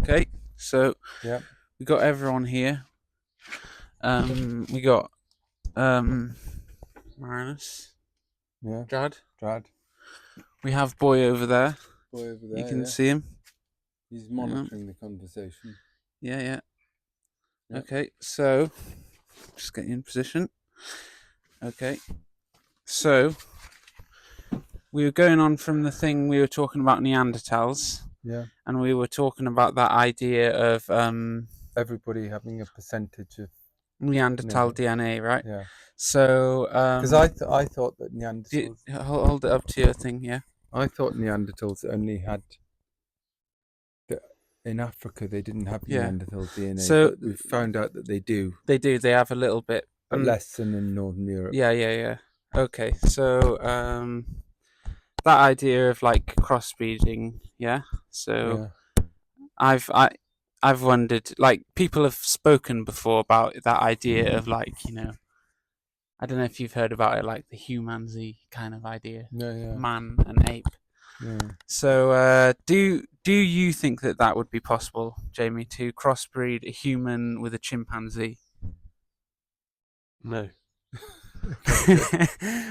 Okay, so Yeah. we got everyone here. We got Marinus, Yeah. Drad. Drad. We have Boy over there. Boy over there. You can yeah. see him. He's monitoring the conversation. Yeah. Yep. Okay, so just get you in position. Okay, so we were going on from the thing we were talking about Neanderthals. Yeah. And we were talking about that idea of everybody having a percentage of Neanderthal DNA, right? Yeah. So because I thought that Neanderthals. Hold it up to your thing, yeah. I thought Neanderthals only had. In Africa, they didn't have Neanderthal DNA. So but we've found out that they do. They do. They have a little bit, but less than in Northern Europe. Yeah. Okay, so that idea of like crossbreeding, yeah. So I've wondered, like, people have spoken before about that idea of, like, I don't know if you've heard about it, like the humanzee kind of idea. Yeah. Man and ape. Yeah. So do you think that would be possible, Jamie, to crossbreed a human with a chimpanzee? No.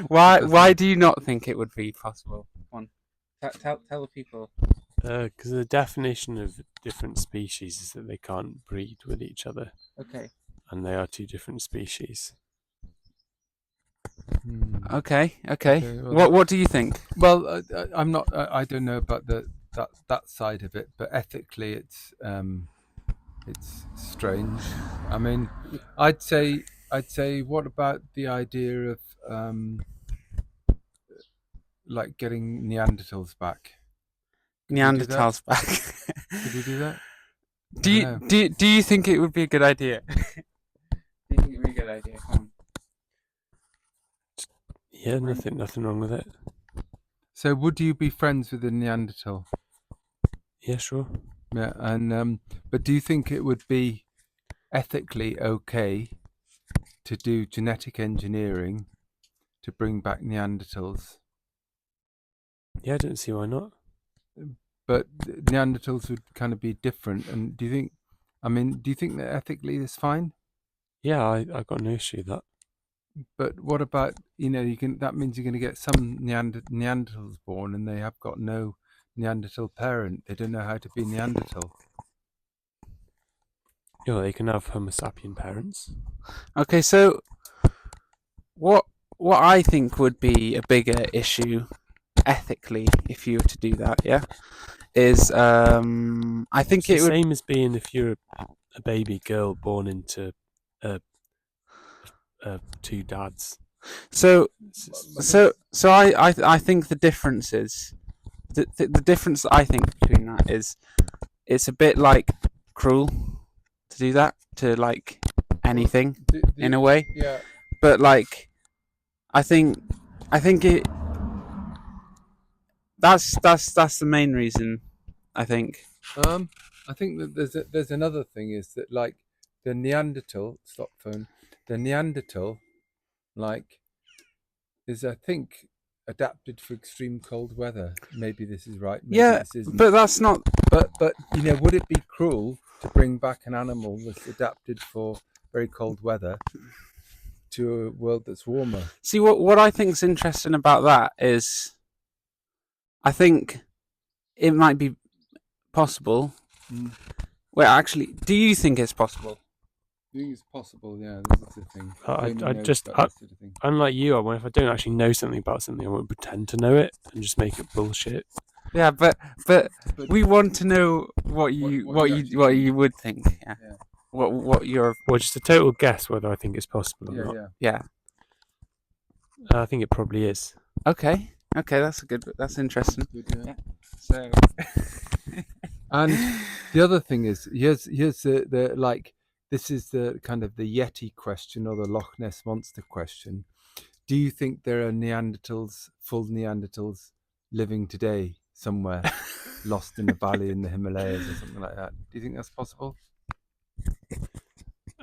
Why do you not think it would be possible? Come on, tell the people. Because the definition of different species is that they can't breed with each other. Okay. And they are two different species. Okay. Well, What do you think? Well, I'm not. I don't know about that side of it, but ethically, it's strange. I mean, I'd say. What about the idea of like getting Neanderthals back? Neanderthals back. Could we do that? Do you think it would be a good idea? Do you think it would be a good idea? Come on. Yeah, nothing wrong with it. So, would you be friends with a Neanderthal? Yeah, sure. Yeah, and but do you think it would be ethically okay to do genetic engineering to bring back Neanderthals? Yeah, I don't see why not. But Neanderthals would kind of be different. And do you think that ethically is fine? Yeah, I got no issue with that. But what about, that means you're going to get some Neanderthals born and they have got no Neanderthal parent. They don't know how to be Neanderthal. Yeah, they can have Homo sapien parents. Okay, so what I think would be a bigger issue ethically, if you were to do that, yeah, is I think it's the same as being if you're a baby girl born into two dads. So I think the difference is the difference I think between that is it's a bit like cruel to do that to like anything in a way. Yeah. But like I think it that's the main reason, I think. I think that there's another thing is that, like, the Neanderthal like is, I think, adapted for extreme cold weather. Maybe this is right. Maybe this isn't. But that's not. But would it be cruel to bring back an animal that's adapted for very cold weather to a world that's warmer? See, what I think is interesting about that is, I think it might be possible. Well, actually, do you think it's possible? I think it's possible, yeah. This is the thing. Unlike you, if I don't actually know something about something, I won't pretend to know it and just make it bullshit. Yeah, but we want to know what you would think. Yeah. What your just a total guess whether I think it's possible or not. Yeah. I think it probably is. Okay, that's interesting. Yeah. So. And the other thing is, here's the like. This is the kind of the Yeti question, or the Loch Ness Monster question. Do you think there are full Neanderthals living today somewhere, lost in a valley in the Himalayas or something like that? Do you think that's possible?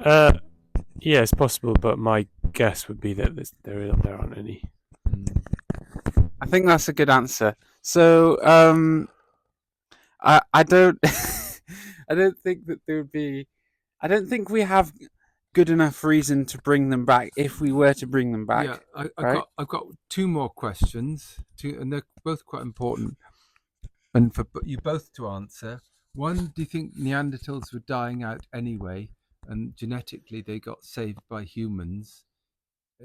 Yeah, it's possible, but my guess would be that there aren't any. I think that's a good answer. So, I don't. I don't think that there would be. I don't think we have good enough reason to bring them back if we were to bring them back. Yeah, right? I've got two more questions, and they're both quite important, and for you both to answer. One, do you think Neanderthals were dying out anyway, and genetically they got saved by humans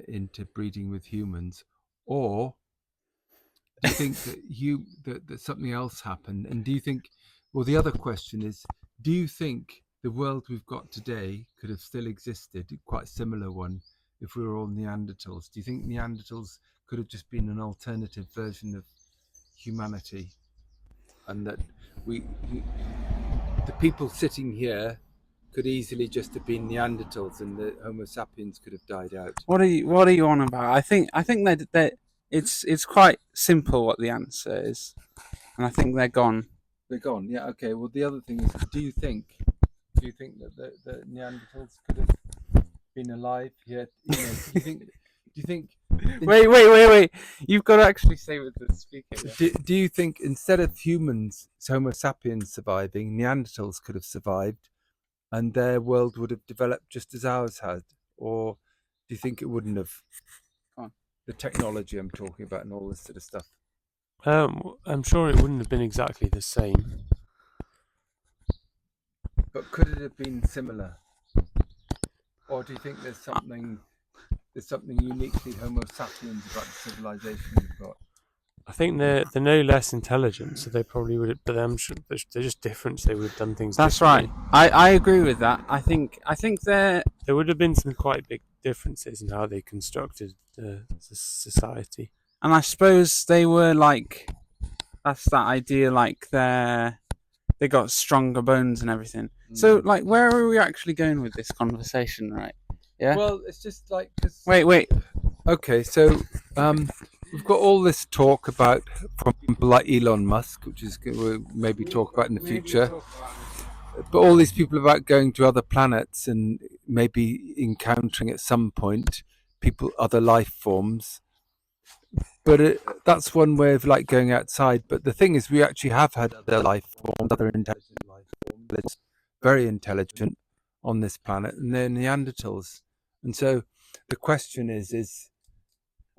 into breeding with humans, or do you think that that something else happened? And do you think? Well, the other question is, do you think the world we've got today could have still existed, quite a similar one, if we were all Neanderthals? Do you think Neanderthals could have just been an alternative version of humanity, and that we the people sitting here could easily just have been Neanderthals, and the Homo sapiens could have died out? What are you on about? I think that it's quite simple what the answer is, and I think they're gone. They're gone. Yeah. Okay. Well, the other thing is, do you think that the Neanderthals could have been alive yet? Do you think? Do you think? Wait! You've got to actually say with the speaker. Yeah. Do you think instead of humans, Homo sapiens surviving, Neanderthals could have survived, and their world would have developed just as ours had, or do you think it wouldn't have? The technology I'm talking about and all this sort of stuff. I'm sure it wouldn't have been exactly the same. But could it have been similar? Or do you think there's something uniquely Homo sapiens about the civilization we've got? I think they're no less intelligent, so they probably would have, but they're just different, so they would have done things That's differently. right. I agree with that. I think there would have been some quite big differences in how they constructed the society. And I suppose they were like, that's that idea, like they got stronger bones and everything. So, like, where are we actually going with this conversation, right? Yeah. Well, it's just like, cause... Wait. Okay, so we've got all this talk about from people like Elon Musk, which is we'll maybe talk about in the future. But all these people about going to other planets and maybe encountering at some point other life forms. But that's one way of like going outside. But the thing is, we actually have had other life forms, other intelligent life forms that's very intelligent on this planet, and they're Neanderthals. And so the question is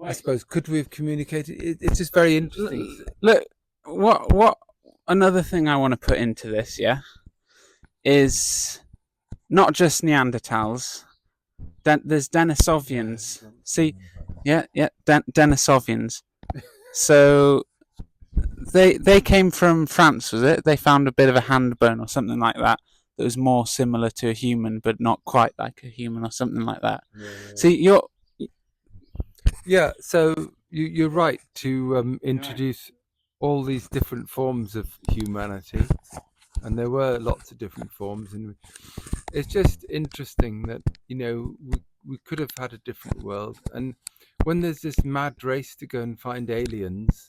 I suppose, could we have communicated? It's just very interesting. Look, what another thing I want to put into this, yeah, is not just Neanderthals. There's Denisovians. See, yeah, Denisovians. So they came from France, was it? They found a bit of a hand bone or something like that was more similar to a human, but not quite like a human or something like that. Yeah. See, so you're right to introduce all these different forms of humanity, and there were lots of different forms, and it's just interesting that we could have had a different world. And when there's this mad race to go and find aliens,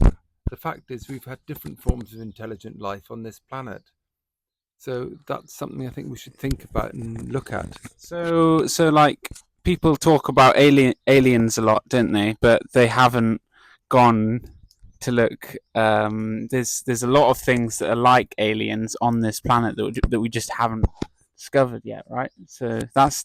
the fact is we've had different forms of intelligent life on this planet. So that's something I think we should think about and look at. So like, people talk about aliens a lot, don't they? But they haven't gone to look. There's a lot of things that are like aliens on this planet that we just haven't discovered yet, right? So that's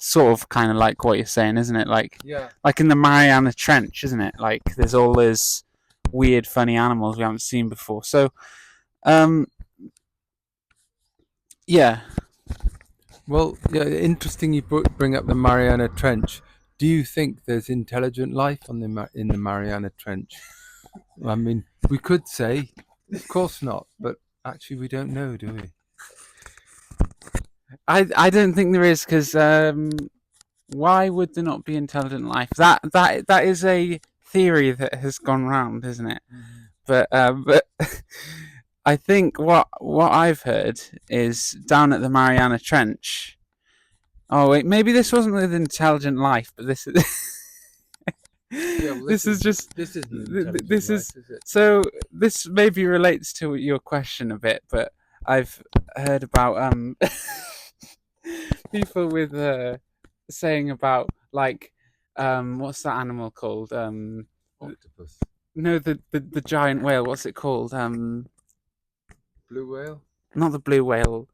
sort of kind of like what you're saying, isn't it? Like, like in the Mariana Trench, isn't it? Like, there's all those weird, funny animals we haven't seen before. So, yeah. Well, yeah, interesting you bring up the Mariana Trench. Do you think there's intelligent life in the Mariana Trench? I mean, we could say, of course not, but actually we don't know, do we? I don't think there is, because why would there not be intelligent life? That is a theory that has gone round, isn't it? Mm-hmm. But I think what I've heard is down at the Mariana Trench. Oh wait, maybe this wasn't with intelligent life, but this is. This is so. This maybe relates to your question a bit, but I've heard about people with saying about, like, what's that animal called? Octopus. No, the giant whale. What's it called? Blue whale? not the blue whale,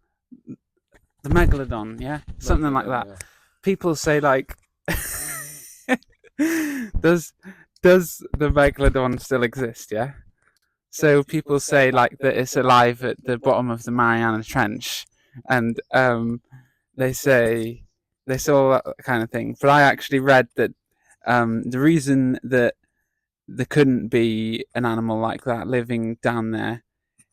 the megalodon, yeah, something like that. Yeah. People say like, does the megalodon still exist? Yeah. So people say like that it's alive at the bottom of the Mariana Trench, and they say all that kind of thing. But I actually read that the reason that there couldn't be an animal like that living down there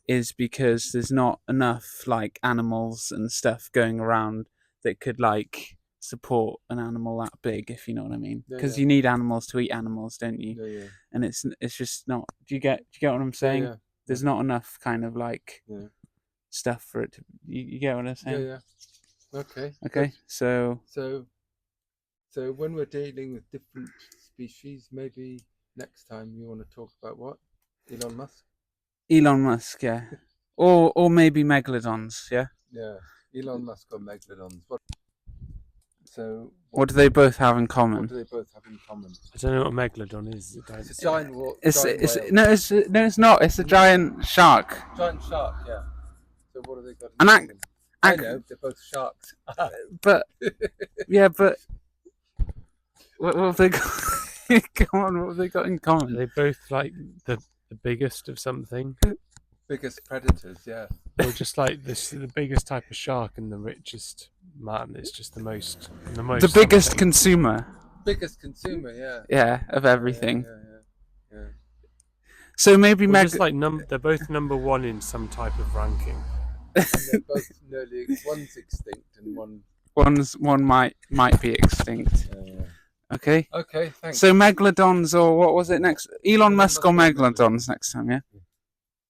is because there's not enough like animals and stuff going around that could like support an animal that big, if you know what I mean. Because you need animals to eat animals, don't you? Yeah. And it's just not. Do you get what I'm saying? Yeah. There's not enough kind of like Yeah. stuff for it to. You get what I'm saying? Yeah. Okay. Okay. Good. So So when we're dealing with different species, maybe next time you want to talk about what? Elon Musk? Elon Musk, yeah, or maybe megalodons, yeah. Yeah. Elon Musk or megalodons. What do they both have in What common? do they both have in common? I don't know what a megalodon is. It's a giant whale. It's not. It's a giant shark. Giant shark, yeah. So what have they got in And common? I know, they're both sharks. But yeah, but what have they got? Come on, what have they got in Are common? they both like the biggest of something, Biggest predators, yeah. or just like the biggest type of shark and the richest man? It's just the most The biggest something. consumer, Biggest consumer, yeah. yeah, of everything. Yeah. So maybe Well, just like they're both number one in some type of ranking. And they're both nearly, one's extinct and one. one might be extinct. Okay. Okay, thanks. So megalodons, or what was it next? Elon Musk or megalodons next time, yeah.